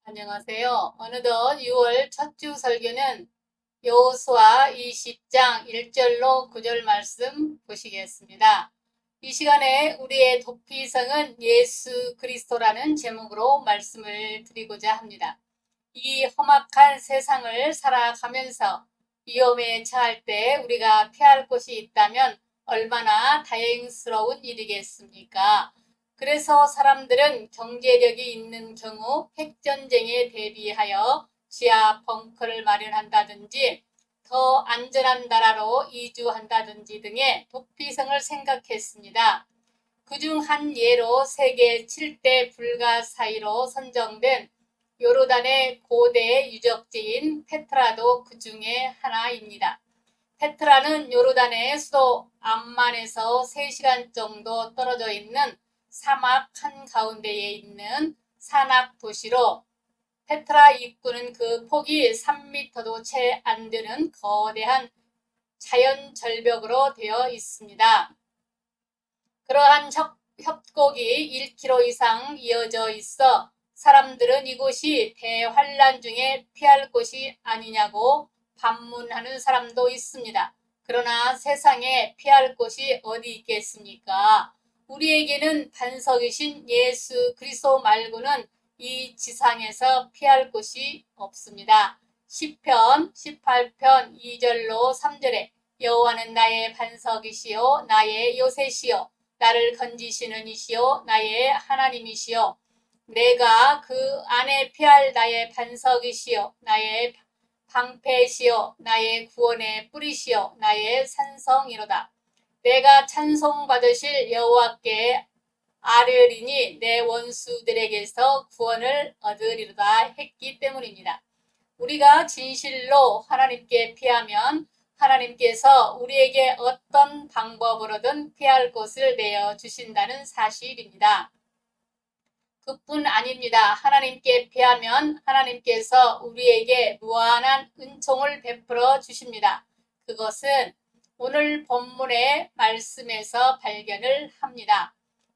안녕하세요. 어느덧 6월 첫 주 설교는 여호수아 20장 1절로 9절 말씀 보시겠습니다. 이 시간에 우리의 도피성은 예수 그리스도라는 제목으로 말씀을 드리고자 합니다. 이 험악한 세상을 살아가면서 위험에 처할 때 우리가 피할 곳이 있다면 얼마나 다행스러운 일이겠습니까? 그래서 사람들은 경제력이 있는 경우 핵전쟁에 대비하여 지하 벙커를 마련한다든지 더 안전한 나라로 이주한다든지 등의 도피성을 생각했습니다. 그중 한 예로 세계 7대 불가사의로 선정된 요르단의 고대 유적지인 페트라도 그 중에 하나입니다. 페트라는 요르단의 수도 암만에서 3시간 정도 떨어져 있는 사막 한가운데에 있는 산악 도시로 페트라 입구는 그 폭이 3m도 채 안 되는 거대한 자연 절벽으로 되어 있습니다. 그러한 협곡이 1km 이상 이어져 있어 사람들은 이곳이 대환란 중에 피할 곳이 아니냐고 반문하는 사람도 있습니다. 그러나 세상에 피할 곳이 어디 있겠습니까? 우리에게는 반석이신 예수 그리스도 말고는 이 지상에서 피할 곳이 없습니다. 시편 18편 2절로 3절에 여호와는 나의 반석이시요 나의 요새시요 나를 건지시는 이시요 나의 하나님이시요 내가 그 안에 피할 나의 반석이시요 나의 방패시요 나의 구원의 뿌리시요 나의 산성이로다. 내가 찬송받으실 여호와께 아뢰리니 내 원수들에게서 구원을 얻으리로다 했기 때문입니다. 우리가 진실로 하나님께 피하면 하나님께서 우리에게 어떤 방법으로든 피할 곳을 내어주신다는 사실입니다. 그뿐 아닙니다. 하나님께 피하면 하나님께서 우리에게 무한한 은총을 베풀어 주십니다. 그것은 오늘 본문의 말씀에서 발견을 합니다.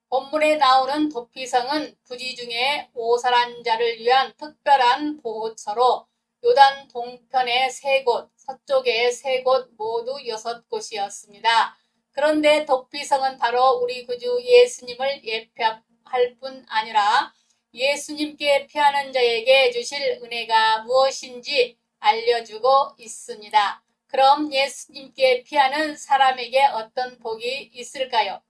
본문에 나오는 도피성은 부지 중에 오살한 자를 위한 특별한 보호처로 요단 동편의 3곳, 서쪽의 3곳 모두 6곳이었습니다. 그런데 도피성은 바로 우리 구주 예수님을 예표할 뿐 아니라 예수님께 피하는 자에게 주실 은혜가 무엇인지 알려주고 있습니다. 그럼 예수님께 피하는 사람에게 어떤 복이 있을까요?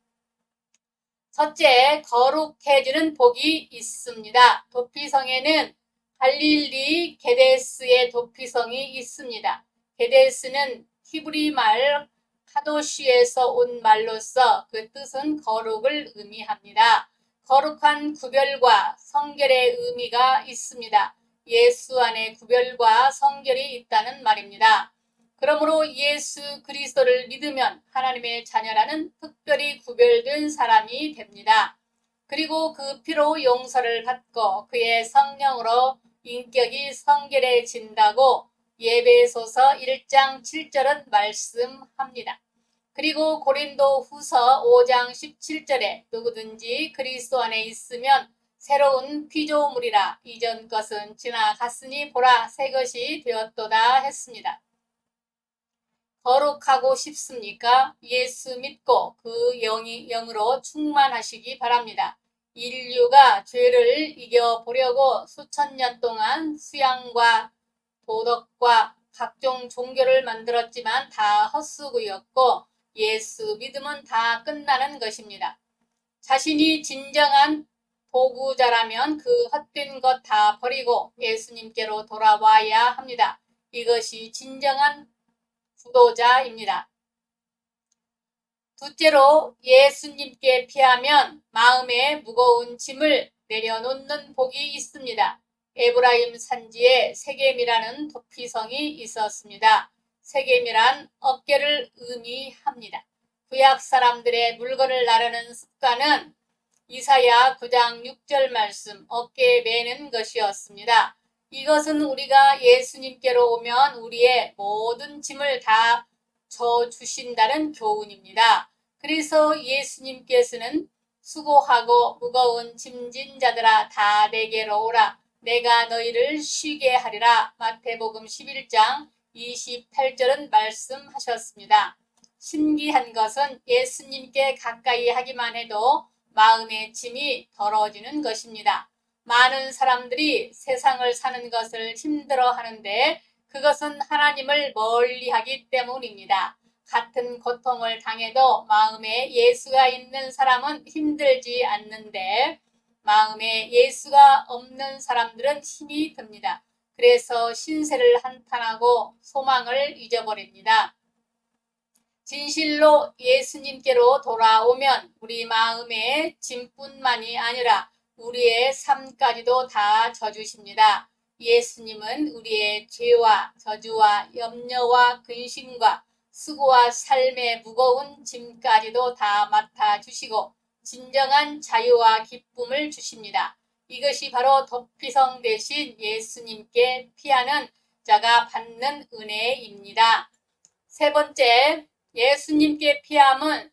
첫째, 거룩해지는 복이 있습니다. 도피성에는 갈릴리 게데스의 도피성이 있습니다. 게데스는 히브리 말 카도시에서 온 말로서 그 뜻은 거룩을 의미합니다. 거룩한 구별과 성결의 의미가 있습니다. 예수 안에 구별과 성결이 있다는 말입니다. 그러므로 예수 그리스도를 믿으면 하나님의 자녀라는 특별히 구별된 사람이 됩니다. 그리고 그 피로 용서를 받고 그의 성령으로 인격이 성결해진다고 예배소서 1장 7절은 말씀합니다. 그리고 고린도 후서 5장 17절에 누구든지 그리스도 안에 있으면 새로운 피조물이라 이전 것은 지나갔으니 보라 새 것이 되었도다 했습니다. 거룩하고 싶습니까? 예수 믿고 그 영으로 충만하시기 바랍니다. 인류가 죄를 이겨보려고 수천 년 동안 수양과 도덕과 각종 종교를 만들었지만 다 헛수고였고 예수 믿음은 다 끝나는 것입니다. 자신이 진정한 도구자라면 그 헛된 것 다 버리고 예수님께로 돌아와야 합니다. 이것이 진정한 구도자입니다. 둘째로 예수님께 피하면 마음의 무거운 짐을 내려놓는 복이 있습니다. 에브라임 산지에 세겜이라는 도피성이 있었습니다. 세겜이란 어깨를 의미합니다. 구약 사람들의 물건을 나르는 습관은 이사야 9장 6절 말씀 어깨에 매는 것이었습니다. 이것은 우리가 예수님께로 오면 우리의 모든 짐을 다 져주신다는 교훈입니다. 그래서 예수님께서는 수고하고 무거운 짐진 자들아 다 내게로 오라 내가 너희를 쉬게 하리라. 마태복음 11장 28절은 말씀하셨습니다. 신기한 것은 예수님께 가까이 하기만 해도 마음의 짐이 덜어지는 것입니다. 많은 사람들이 세상을 사는 것을 힘들어 하는데 그것은 하나님을 멀리하기 때문입니다. 같은 고통을 당해도 마음에 예수가 있는 사람은 힘들지 않는데 마음에 예수가 없는 사람들은 힘이 듭니다. 그래서 신세를 한탄하고 소망을 잊어버립니다. 진실로 예수님께로 돌아오면 우리 마음의 짐뿐만이 아니라 우리의 삶까지도 다 져주십니다. 예수님은 우리의 죄와 저주와 염려와 근심과 수고와 삶의 무거운 짐까지도 다 맡아주시고 진정한 자유와 기쁨을 주십니다. 이것이 바로 도피성 대신 예수님께 피하는 자가 받는 은혜입니다. 세 번째, 예수님께 피함은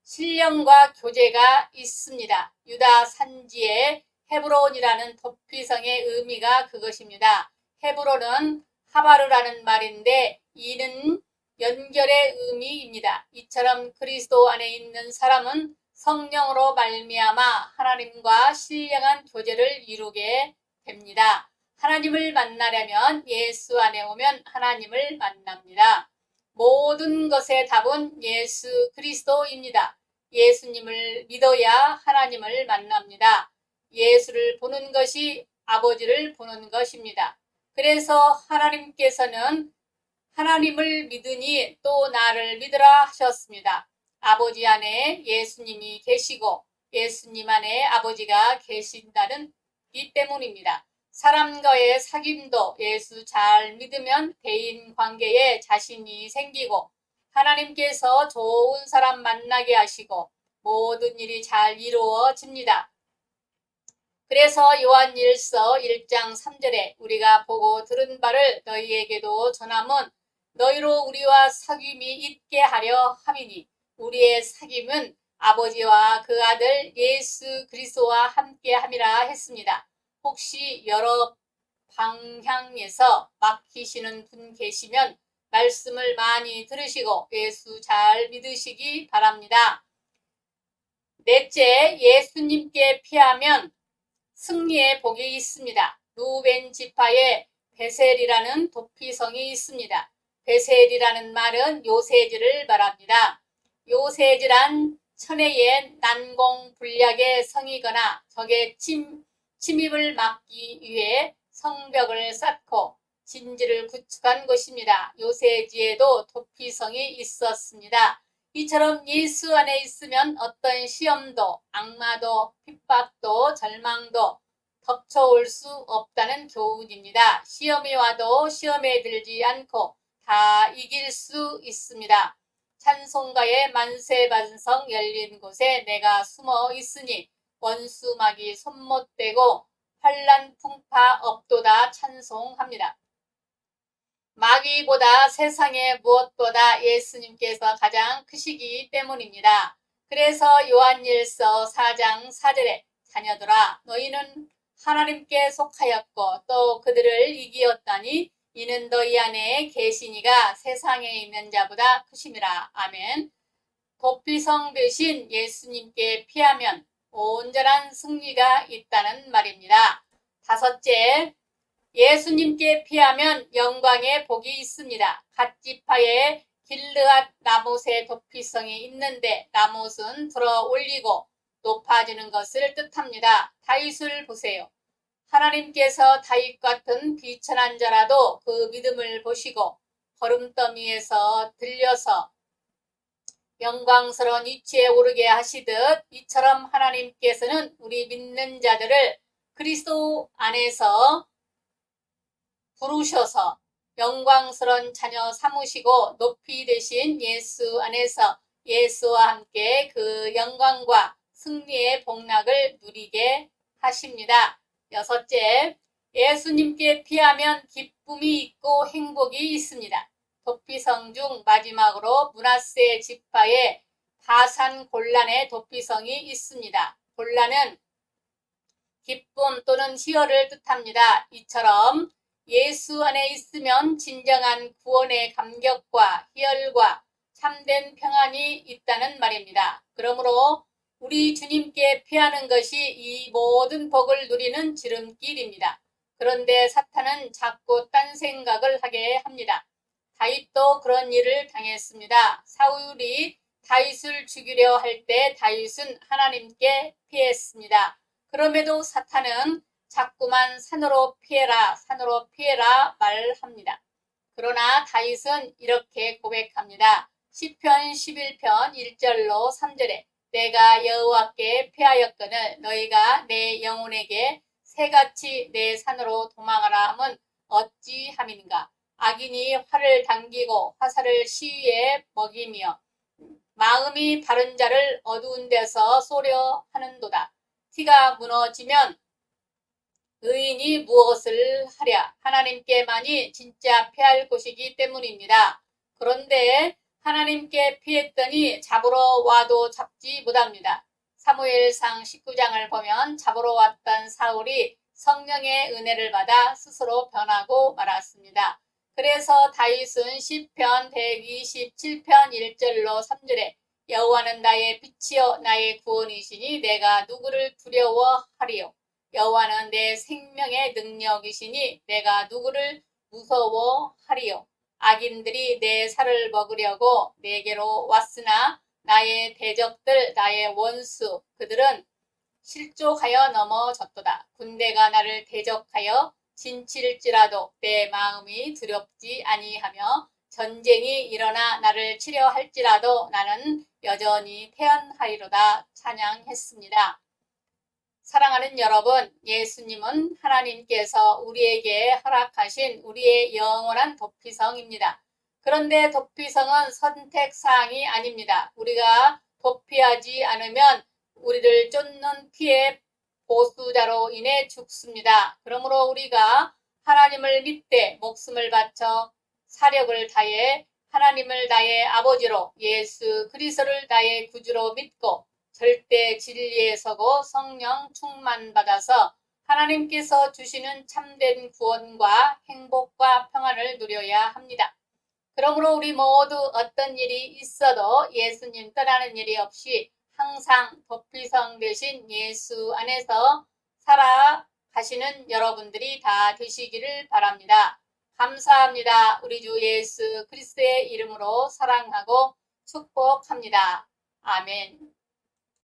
신령과 교제가 있습니다. 유다 산지의 헤브론이라는 도피성의 의미가 그것입니다. 헤브론은 하바르라는 말인데 이는 연결의 의미입니다. 이처럼 그리스도 안에 있는 사람은 성령으로 말미암아 하나님과 신령한 교제를 이루게 됩니다. 하나님을 만나려면 예수 안에 오면 하나님을 만납니다. 모든 것의 답은 예수 그리스도입니다. 예수님을 믿어야 하나님을 만납니다. 예수를 보는 것이 아버지를 보는 것입니다. 그래서 하나님께서는 하나님을 믿으니 또 나를 믿으라 하셨습니다. 아버지 안에 예수님이 계시고 예수님 안에 아버지가 계신다는 이 때문입니다. 사람과의 사귐도 예수 잘 믿으면 대인 관계에 자신이 생기고 하나님께서 좋은 사람 만나게 하시고 모든 일이 잘 이루어집니다. 그래서 요한일서 1장 3절에 우리가 보고 들은 바를 너희에게도 전함은 너희로 우리와 사귐이 있게 하려 함이니 우리의 사귐은 아버지와 그 아들 예수 그리스도와 함께 함이라 했습니다. 혹시 여러 방향에서 막히시는 분 계시면 말씀을 많이 들으시고 예수 잘 믿으시기 바랍니다. 넷째, 예수님께 피하면 승리의 복이 있습니다. 루벤 지파에 베셀이라는 도피성이 있습니다. 베셀이라는 말은 요새지를 말합니다. 요새지란 천혜의 난공불락의 성이거나 적의 침입을 막기 위해 성벽을 쌓고 진지를 구축한 곳입니다. 요새지에도 도피성이 있었습니다. 이처럼 예수 안에 있으면 어떤 시험도 악마도 핍박도 절망도 덮쳐올 수 없다는 교훈입니다. 시험이 와도 시험에 들지 않고 다 이길 수 있습니다. 찬송가의 만세반성 열린 곳에 내가 숨어 있으니 원수막이 손못대고 환난 풍파 없도다 찬송합니다. 마귀보다 세상의 무엇보다 예수님께서 가장 크시기 때문입니다. 그래서 요한일서 4장 4절에 자녀들아 너희는 하나님께 속하였고 또 그들을 이기었다니 이는 너희 안에 계시니가 세상에 있는 자보다 크심이라. 아멘. 도피성 대신 예수님께 피하면 온전한 승리가 있다는 말입니다. 다섯째, 예수님께 피하면 영광의 복이 있습니다. 갓지파에 길르앗 라못의 도피성이 있는데 라못은 들어 올리고 높아지는 것을 뜻합니다. 다윗을 보세요. 하나님께서 다윗 같은 비천한 자라도 그 믿음을 보시고 걸음더미에서 들려서 영광스러운 위치에 오르게 하시듯 이처럼 하나님께서는 우리 믿는 자들을 그리스도 안에서 부르셔서 영광스러운 자녀 삼으시고 높이 되신 예수 안에서 예수와 함께 그 영광과 승리의 복락을 누리게 하십니다. 여섯째, 예수님께 피하면 기쁨이 있고 행복이 있습니다. 도피성 중 마지막으로 므낫세 지파에 바산 골란의 도피성이 있습니다. 골란은 기쁨 또는 희열을 뜻합니다. 이처럼 예수 안에 있으면 진정한 구원의 감격과 희열과 참된 평안이 있다는 말입니다. 그러므로 우리 주님께 피하는 것이 이 모든 복을 누리는 지름길입니다. 그런데 사탄은 자꾸 딴 생각을 하게 합니다. 다윗도 그런 일을 당했습니다. 사울이 다윗을 죽이려 할 때 다윗은 하나님께 피했습니다. 그럼에도 사탄은 자꾸만 산으로 피해라, 산으로 피해라 말합니다. 그러나 다윗은 이렇게 고백합니다. 시편 11편 1절로 3절에 내가 여호와께 피하였거늘 너희가 내 영혼에게 새같이 내 산으로 도망하라 함은 어찌함인가. 악인이 활을 당기고 화살을 시위에 먹이며 마음이 바른 자를 어두운 데서 쏘려 하는도다. 티가 무너지면 의인이 무엇을 하랴. 하나님께만이 진짜 피할 곳이기 때문입니다. 그런데 하나님께 피했더니 잡으러 와도 잡지 못합니다. 사무엘상 19장을 보면 잡으러 왔던 사울이 성령의 은혜를 받아 스스로 변하고 말았습니다. 그래서 다윗은 시편 127편 1절로 3절에 여호와는 나의 빛이요 나의 구원이시니 내가 누구를 두려워하리요. 여호와는 내 생명의 능력이시니 내가 누구를 무서워하리요. 악인들이 내 살을 먹으려고 내게로 왔으나 나의 대적들 나의 원수 그들은 실족하여 넘어졌도다. 군대가 나를 대적하여 진칠지라도 내 마음이 두렵지 아니하며 전쟁이 일어나 나를 치려 할지라도 나는 여전히 태연하리로다. 찬양했습니다. 사랑하는 여러분, 예수님은 하나님께서 우리에게 허락하신 우리의 영원한 도피성입니다. 그런데 도피성은 선택사항이 아닙니다. 우리가 도피하지 않으면 우리를 쫓는 피해 보수자로 인해 죽습니다. 그러므로 우리가 하나님을 믿되 목숨을 바쳐 사력을 다해 하나님을 나의 아버지로 예수 그리스도를 나의 구주로 믿고 절대 진리에 서고 성령 충만받아서 하나님께서 주시는 참된 구원과 행복과 평안을 누려야 합니다. 그러므로 우리 모두 어떤 일이 있어도 예수님 떠나는 일이 없이 항상 도피성 되신 예수 안에서 살아가시는 여러분들이 다 되시기를 바랍니다. 감사합니다. 우리 주 예수 그리스도의 이름으로 사랑하고 축복합니다. 아멘.